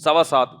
7:15।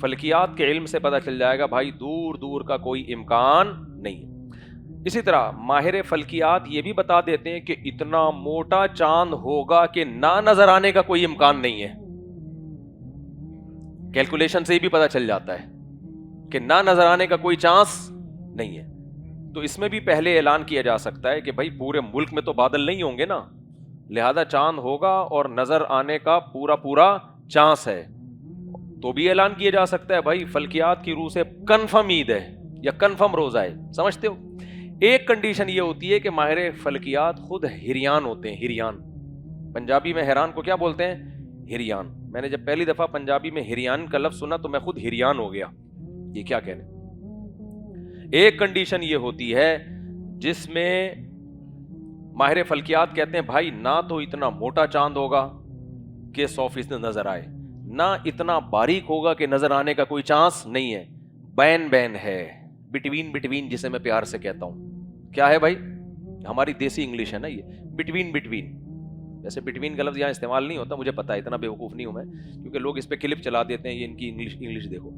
فلکیات کے علم سے پتہ چل جائے گا بھائی دور دور کا کوئی امکان نہیں ہے. اسی طرح ماہر فلکیات یہ بھی بتا دیتے ہیں کہ اتنا موٹا چاند ہوگا کہ نہ نظر آنے کا کوئی امکان نہیں ہے. کیلکولیشن سے ہی بھی پتہ چل جاتا ہے کہ نہ نظر آنے کا کوئی چانس نہیں ہے. تو اس میں بھی پہلے اعلان کیا جا سکتا ہے کہ بھائی پورے ملک میں تو بادل نہیں ہوں گے نا, لہذا چاند ہوگا اور نظر آنے کا پورا چانس ہے. تو بھی اعلان کیا جا سکتا ہے بھائی فلکیات کی روح سے کنفرم عید ہے یا کنفرم روزہ ہے. سمجھتے ہو؟ ایک کنڈیشن یہ ہوتی ہے کہ ماہر فلکیات خود ہریان ہوتے ہیں. ہریان, پنجابی میں حیران کو کیا بولتے ہیں؟ ہریان. میں نے جب پہلی دفعہ پنجابی میں ہریان کا لفظ سنا تو میں خود ہریان ہو گیا, یہ کیا کہنے. ایک کنڈیشن یہ ہوتی ہے جس میں ماہر فلکیات کہتے ہیں بھائی نہ تو اتنا موٹا چاند ہوگا کہ 100% نظر آئے, نہ اتنا باریک ہوگا کہ نظر آنے کا کوئی چانس نہیں ہے. بین ہے, بٹوین جسے میں پیار سے کہتا ہوں. کیا ہے بھائی؟ ہماری دیسی انگلش ہے نا یہ, بٹوین. ویسے بٹوین کا لفظ یہاں استعمال نہیں ہوتا, مجھے پتا ہے, اتنا بیوقوف نہیں ہوں میں, کیونکہ لوگ اس پہ کلپ چلا دیتے ہیں, یہ ان کی انگلش دیکھو.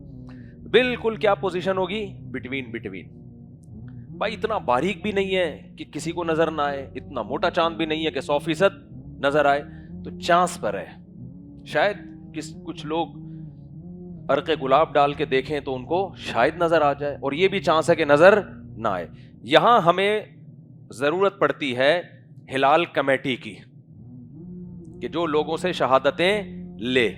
بالکل کیا پوزیشن ہوگی؟ بٹوین. بھائی اتنا باریک بھی نہیں ہے کہ کسی کو نظر نہ آئے, اتنا موٹا چاند بھی نہیں ہے کہ 100% نظر آئے. تو چانس پر ہے. شاید کچھ لوگ عرق گلاب ڈال کے دیکھیں تو ان کو شاید نظر آ جائے, اور یہ بھی چانس ہے کہ نظر نہ آئے. یہاں ہمیں ضرورت پڑتی ہے ہلال کمیٹی کی, کہ جو لوگوں سے شہادتیں لے.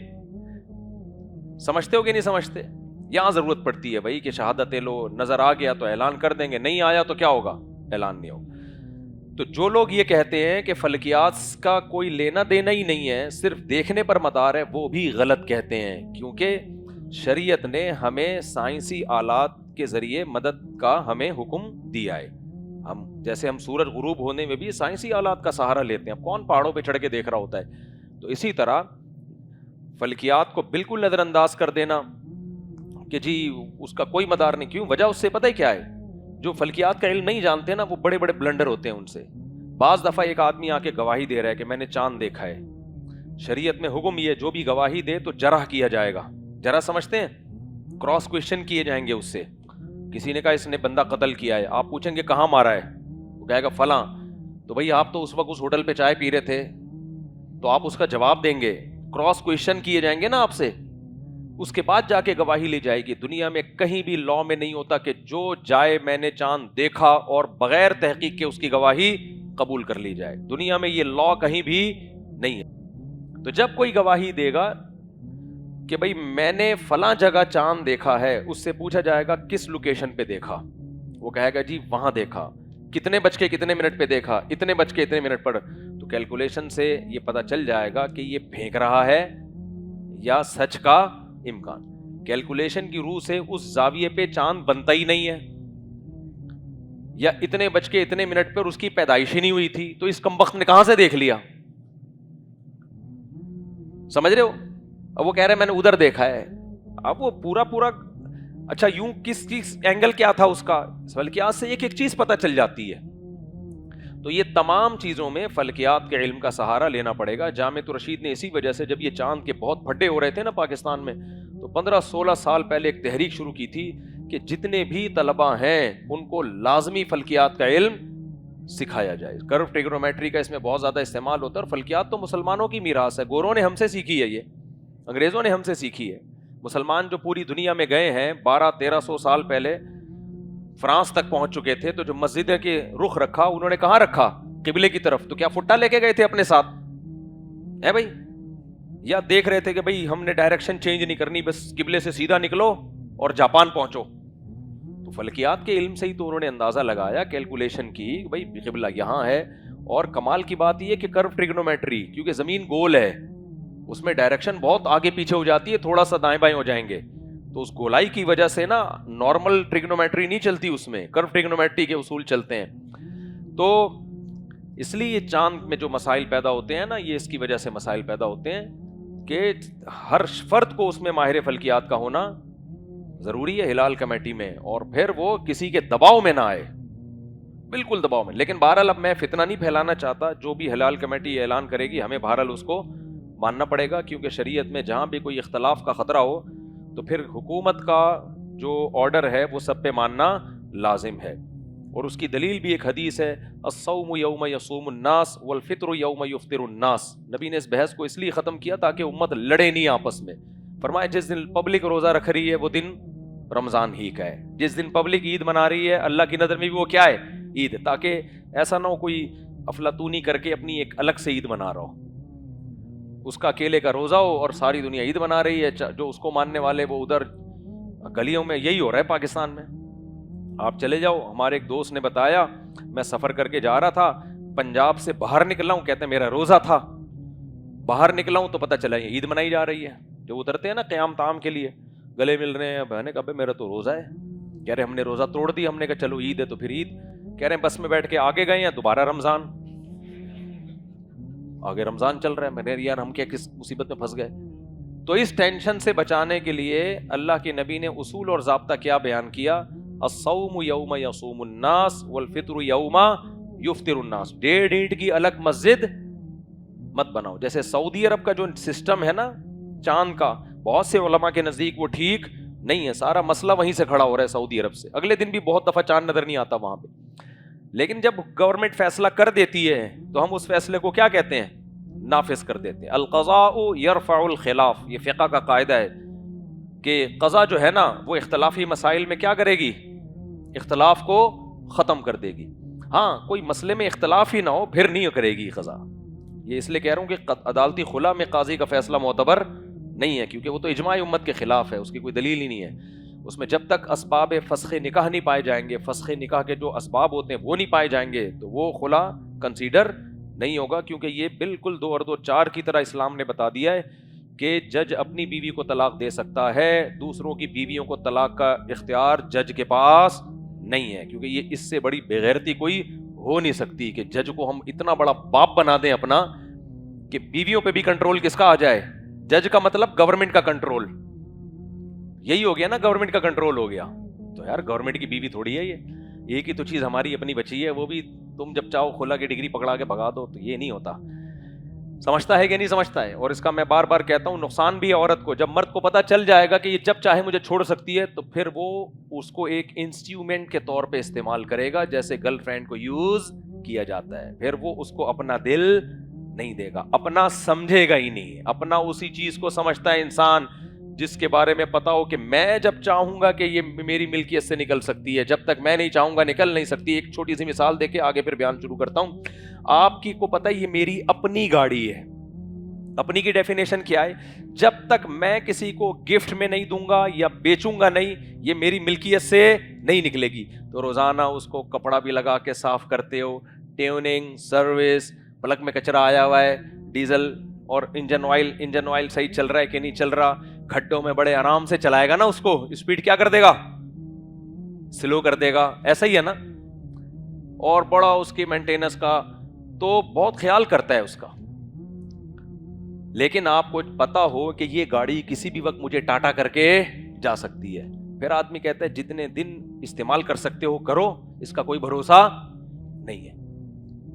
سمجھتے ہو کہ نہیں سمجھتے؟ یہاں ضرورت پڑتی ہے بھائی کہ شہادتیں لو. نظر آ گیا تو اعلان کر دیں گے, نہیں آیا تو کیا ہوگا؟ اعلان نہیں ہوگا. تو جو لوگ یہ کہتے ہیں کہ فلکیات کا کوئی لینا دینا ہی نہیں ہے, صرف دیکھنے پر مدار ہے, وہ بھی غلط کہتے ہیں. کیونکہ شریعت نے ہمیں سائنسی آلات کے ذریعے مدد کا ہمیں حکم دیا ہے. جیسے ہم سورج غروب ہونے میں بھی سائنسی آلات کا سہارا لیتے ہیں. کون پہاڑوں پہ چڑھ کے دیکھ رہا ہوتا ہے؟ تو اسی طرح فلکیات کو بالکل نظر انداز کر دینا کہ جی اس کا کوئی مدار نہیں. کیوں؟ وجہ اس سے پتہ ہی کیا ہے؟ جو فلکیات کا علم نہیں جانتے نا, وہ بڑے بلنڈر ہوتے ہیں ان سے. بعض دفعہ ایک آدمی آ کے گواہی دے رہا ہے کہ میں نے چاند دیکھا ہے. شریعت میں حکم یہ, جو بھی گواہی دے تو جرح کیا جائے گا. جرح سمجھتے ہیں؟ کراس کوشچن کیے جائیں گے اس سے. کسی نے کہا اس نے بندہ قتل کیا ہے, آپ پوچھیں گے کہاں مارا ہے, وہ کہے گا فلاں. تو بھائی آپ تو اس وقت اس ہوٹل پہ چائے پی رہے تھے, تو آپ اس کا جواب دیں گے. کراس کوشچن کیے جائیں گے نا آپ سے, اس کے بعد جا کے گواہی لی جائے گی. دنیا میں کہیں بھی لا میں نہیں ہوتا کہ جو جائے میں نے چاند دیکھا اور بغیر تحقیق کے اس کی گواہی قبول کر لی جائے. دنیا میں یہ لا کہیں بھی نہیں ہے. تو جب کوئی گواہی دے گا کہ بھئی میں نے فلاں جگہ چاند دیکھا ہے, اس سے پوچھا جائے گا کس لوکیشن پہ دیکھا, وہ کہے گا جی وہاں دیکھا. کتنے بج کے کتنے منٹ پہ دیکھا؟ اتنے بج کے اتنے منٹ پر. تو کیلکولیشن سے یہ پتا چل جائے گا کہ یہ پھینک رہا ہے یا سچ کا امکان. کیلکولیشن کی روح سے اس زاویے پہ چاند بنتا ہی نہیں ہے, یا اتنے بج کے اتنے منٹ پر اس کی پیدائش ہی نہیں ہوئی تھی, تو اس کمبخت نے کہاں سے دیکھ لیا؟ سمجھ رہے ہو؟ اب وہ کہہ رہے میں نے ادھر دیکھا ہے. اب وہ پورا اچھا یوں کس چیز اینگل کیا تھا اس کا؟ فلکیات سے ایک چیز پتہ چل جاتی ہے. تو یہ تمام چیزوں میں فلکیات کے علم کا سہارا لینا پڑے گا. جامعۃ الرشید نے اسی وجہ سے, جب یہ چاند کے بہت پھڈے ہو رہے تھے نا پاکستان میں, تو 15-16 سال پہلے ایک تحریک شروع کی تھی کہ جتنے بھی طلباء ہیں ان کو لازمی فلکیات کا علم سکھایا جائے. کرو ٹریگونومیٹری کا اس میں بہت زیادہ استعمال ہوتا ہے, اور فلکیات تو مسلمانوں کی میراث ہے. گوروں نے ہم سے سیکھی ہے, یہ انگریزوں نے ہم سے سیکھی ہے. مسلمان جو پوری دنیا میں گئے ہیں 1200-1300 سال پہلے فرانس تک پہنچ چکے تھے, تو جو مسجد کے رخ رکھا انہوں نے کہاں رکھا؟ قبلے کی طرف. تو کیا فٹا لے کے گئے تھے اپنے ساتھ ہے بھائی؟ یا دیکھ رہے تھے کہ بھئی ہم نے ڈائریکشن چینج نہیں کرنی, بس قبلے سے سیدھا نکلو اور جاپان پہنچو. تو فلکیات کے علم سے ہی تو انہوں نے اندازہ لگایا, کیلکولیشن کی, بھئی قبلہ یہاں ہے. اور کمال کی بات یہ کہ کرو ٹریگونومیٹری, کیونکہ زمین گول ہے, اس میں ڈائریکشن بہت آگے پیچھے ہو جاتی ہے, تھوڑا سا دائیں بائیں ہو جائیں گے. تو اس گولائی کی وجہ سے نا نارمل ٹریگونومیٹری نہیں چلتی, اس میں کرو ٹریگونومیٹری کے اصول چلتے ہیں. تو اس لیے یہ چاند میں جو مسائل پیدا ہوتے ہیں نا, یہ اس کی وجہ سے مسائل پیدا ہوتے ہیں کہ ہر فرد کو اس میں ماہر فلکیات کا ہونا ضروری ہے ہلال کمیٹی میں, اور پھر وہ کسی کے دباؤ میں نہ آئے, بالکل دباؤ میں. لیکن بہرحال اب میں فتنہ نہیں پھیلانا چاہتا, جو بھی ہلال کمیٹی اعلان کرے گی ہمیں بہرحال اس کو ماننا پڑے گا, کیونکہ شریعت میں جہاں بھی کوئی اختلاف کا خطرہ ہو تو پھر حکومت کا جو آرڈر ہے وہ سب پہ ماننا لازم ہے. اور اس کی دلیل بھی ایک حدیث ہے, الصوم یوم یصوم الناس والفطر یوم یفطر الناس. نبی نے اس بحث کو اس لیے ختم کیا تاکہ امت لڑے نہیں آپس میں. فرمایا جس دن پبلک روزہ رکھ رہی ہے وہ دن رمضان ہی کا ہے, جس دن پبلک عید منا رہی ہے اللہ کی نظر میں بھی وہ کیا ہے, عید ہے, تاکہ ایسا نہ ہو کوئی افلاطونی کر کے اپنی ایک الگ سے عید منا رہا ہو, اس کا اکیلے کا روزہ ہو اور ساری دنیا عید منا رہی ہے. جو اس کو ماننے والے وہ ادھر گلیوں میں, یہی ہو رہا ہے پاکستان میں. آپ چلے جاؤ, ہمارے ایک دوست نے بتایا, میں سفر کر کے جا رہا تھا, پنجاب سے باہر نکلا ہوں, کہتے ہیں میرا روزہ تھا, باہر نکلا ہوں تو پتہ چلا یہ عید منائی جا رہی ہے. جو اترتے ہیں نا قیام طعام کے لیے, گلے مل رہے ہیں, بہنے کہا میرا تو روزہ ہے. کہہ رہے ہم نے روزہ توڑ دیا. ہم نے کہا چلو عید ہے تو پھر عید. کہہ رہے ہیں بس میں بیٹھ کے آگے گئے ہیں, دوبارہ رمضان, آگے رمضان چل رہا ہے. میں نے یار ہم کیا کس مصیبت میں پھنس گئے. تو اس ٹینشن سے بچانے کے لیے اللہ کے نبی نے اصول اور ضابطہ کیا بیان کیا, الصوم یوم یصوم الناس والفطر یوم یفطر الناس. ڈیڑھ اینٹ کی الگ مسجد مت بناؤ. جیسے سعودی عرب کا جو سسٹم ہے نا چاند کا, بہت سے علماء کے نزدیک وہ ٹھیک نہیں ہے. سارا مسئلہ وہیں سے کھڑا ہو رہا ہے سعودی عرب سے. اگلے دن بھی بہت دفعہ چاند نظر نہیں آتا وہاں پہ. لیکن جب گورنمنٹ فیصلہ کر دیتی ہے تو ہم اس فیصلے کو کیا کہتے ہیں, نافذ کر دیتے ہیں. القضاء یرفع الخلاف, یہ فقہ کا قاعدہ ہے کہ قضا جو ہے نا وہ اختلافی مسائل میں کیا کرے گی, اختلاف کو ختم کر دے گی. ہاں کوئی مسئلے میں اختلاف ہی نہ ہو پھر نہیں کرے گی قضا. یہ اس لیے کہہ رہا ہوں کہ عدالتی خلا میں قاضی کا فیصلہ معتبر نہیں ہے, کیونکہ وہ تو اجماع امت کے خلاف ہے, اس کی کوئی دلیل ہی نہیں ہے. اس میں جب تک اسباب فسخ نکاح نہیں پائے جائیں گے, فسخ نکاح کے جو اسباب ہوتے ہیں وہ نہیں پائے جائیں گے, تو وہ خلا کنسیڈر نہیں ہوگا. کیونکہ یہ بالکل 2 اور 2 4 کی طرح اسلام نے بتا دیا ہے کہ جج اپنی بیوی کو طلاق دے سکتا ہے, دوسروں کی بیویوں کو طلاق کا اختیار جج کے پاس نہیں ہے. کیونکہ یہ اس سے بڑی بےغیرتی کوئی ہو نہیں سکتی کہ جج کو ہم اتنا بڑا باپ بنا دیں اپنا کہ بیویوں پہ بھی کنٹرول کس کا آ جائے. جج کا مطلب گورنمنٹ کا کنٹرول, یہی ہو گیا نا, گورنمنٹ کا کنٹرول ہو گیا. تو یار گورنمنٹ کی بیوی تھوڑی ہے یہ, ایک ہی تو چیز ہماری اپنی بچی ہے, وہ بھی تم جب چاہو خلا کی ڈگری پکڑا کے بھگا دو. تو یہ نہیں ہوتا. سمجھتا ہے کہ نہیں سمجھتا ہے. اور اس کا میں بار بار کہتا ہوں نقصان بھی ہے عورت کو. جب مرد کو پتا چل جائے گا کہ یہ جب چاہے مجھے چھوڑ سکتی ہے, تو پھر وہ اس کو ایک انسٹرومنٹ کے طور پہ استعمال کرے گا, جیسے گرل فرینڈ کو یوز کیا جاتا ہے. پھر وہ اس کو اپنا دل نہیں دے گا, اپنا سمجھے گا ہی نہیں. اپنا اسی چیز کو سمجھتا ہے انسان جس کے بارے میں پتا ہو کہ میں جب چاہوں گا کہ یہ میری ملکیت سے نکل سکتی ہے, جب تک میں نہیں چاہوں گا نکل نہیں سکتی. ایک چھوٹی سی مثال دے کے آگے پھر بیان شروع کرتا ہوں. آپ کی کو پتا یہ میری اپنی گاڑی ہے. اپنی کی ڈیفینیشن کیا ہے, جب تک میں کسی کو گفٹ میں نہیں دوں گا یا بیچوں گا نہیں, یہ میری ملکیت سے نہیں نکلے گی. تو روزانہ اس کو کپڑا بھی لگا کے صاف کرتے ہو, ٹیوننگ, سروس, پلگ میں کچرا آیا ہوا ہے, ڈیزل اور انجن آئل صحیح چل رہا ہے کہ نہیں چل رہا. کھڈوں میں بڑے آرام سے چلائے گا نا, اس کو اسپیڈ کیا کر دے گا, سلو کر دے گا. ایسا ہی ہے نا. اور بڑا اس کی مینٹیننس کا تو بہت خیال کرتا ہے اس کا. لیکن آپ کو پتا ہو کہ یہ گاڑی کسی بھی وقت مجھے ٹاٹا کر کے جا سکتی ہے. پھر آدمی کہتا ہے جتنے دن استعمال کر سکتے ہو کرو, اس کا کوئی بھروسہ نہیں ہے,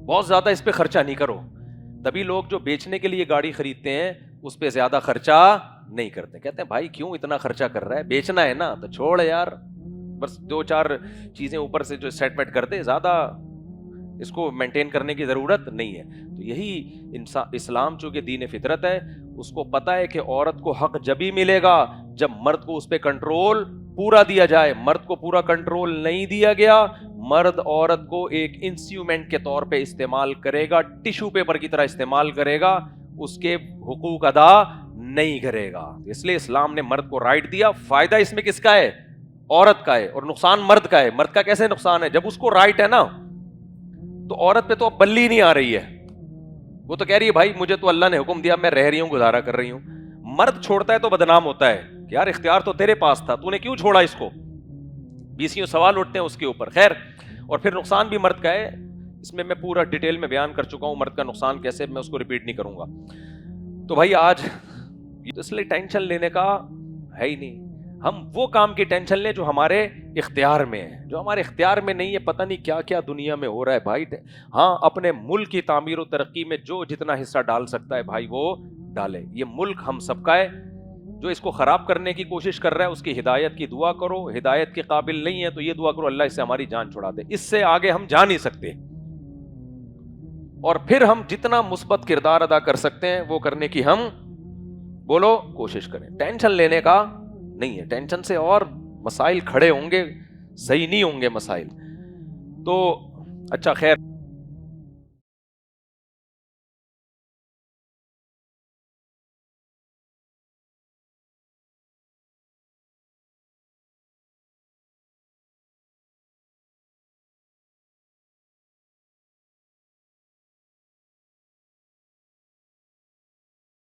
بہت زیادہ اس پہ خرچہ نہیں کرو. تبھی لوگ جو بیچنے کے لیے گاڑی خریدتے ہیں اس پہ زیادہ خرچہ نہیں کرتے. کہتے ہیں بھائی کیوں اتنا خرچہ کر رہا ہے, بیچنا ہے نا تو چھوڑ یار, بس 2 4 چیزیں اوپر سے جو سیٹ ویٹ کر دے, زیادہ اس کو مینٹین کرنے کی ضرورت نہیں ہے. تو یہی اسلام چونکہ دین فطرت ہے, اس کو پتا ہے کہ عورت کو حق جبھی ملے گا جب مرد کو اس پہ کنٹرول پورا دیا جائے. مرد کو پورا کنٹرول نہیں دیا گیا, مرد عورت کو ایک انسٹرومنٹ کے طور پہ استعمال کرے گا, ٹیشو پیپر کی طرح استعمال کرے گا, اس کے حقوق ادا نہیں کرے گا. اس لیے اسلام نے مرد کو رائٹ دیا. فائدہ اس میں کس کا ہے, عورت کا ہے, اور نقصان مرد کا ہے. مرد کا کیسے نقصان ہے, جب اس کو رائٹ ہے نا تو عورت پہ تو اب بلی نہیں آ رہی ہے, وہ تو کہہ رہی ہے بھائی مجھے تو اللہ نے حکم دیا, میں رہ رہی ہوں, گزارا کر رہی ہوں. مرد چھوڑتا ہے تو بدنام ہوتا ہے کہ یار اختیار تو تیرے پاس تھا, تو نے کیوں چھوڑا اس کو. 20 سوال اٹھتے ہیں اس کے اوپر. خیر, اور پھر نقصان بھی مرد کا ہے. اس میں پورا ڈیٹیل میں بیان کر چکا ہوں مرد کا نقصان کیسے, میں اس کو ریپیٹ نہیں کروں گا. تو بھائی آج اس لیے ٹینشن لینے کا ہے ہی نہیں. ہم وہ کام کی ٹینشن لیں جو ہمارے اختیار میں ہے. جو ہمارے اختیار میں نہیں ہے, پتہ نہیں کیا کیا دنیا میں ہو رہا ہے بھائی. ہاں اپنے ملک کی تعمیر و ترقی میں جو جتنا حصہ ڈال سکتا ہے بھائی وہ ڈالے. یہ ملک ہم سب کا ہے. جو اس کو خراب کرنے کی کوشش کر رہا ہے اس کی ہدایت کی دعا کرو، ہدایت کے قابل نہیں ہے تو یہ دعا کرو اللہ اس سے ہماری جان چھڑا دے، اس سے آگے ہم جا نہیں سکتے۔ اور پھر ہم جتنا مثبت کردار ادا کر سکتے ہیں وہ کرنے کی ہم بولو کوشش کریں، ٹینشن لینے کا نہیں ہے، ٹینشن سے اور مسائل کھڑے ہوں گے، صحیح نہیں ہوں گے مسائل۔ تو اچھا خیر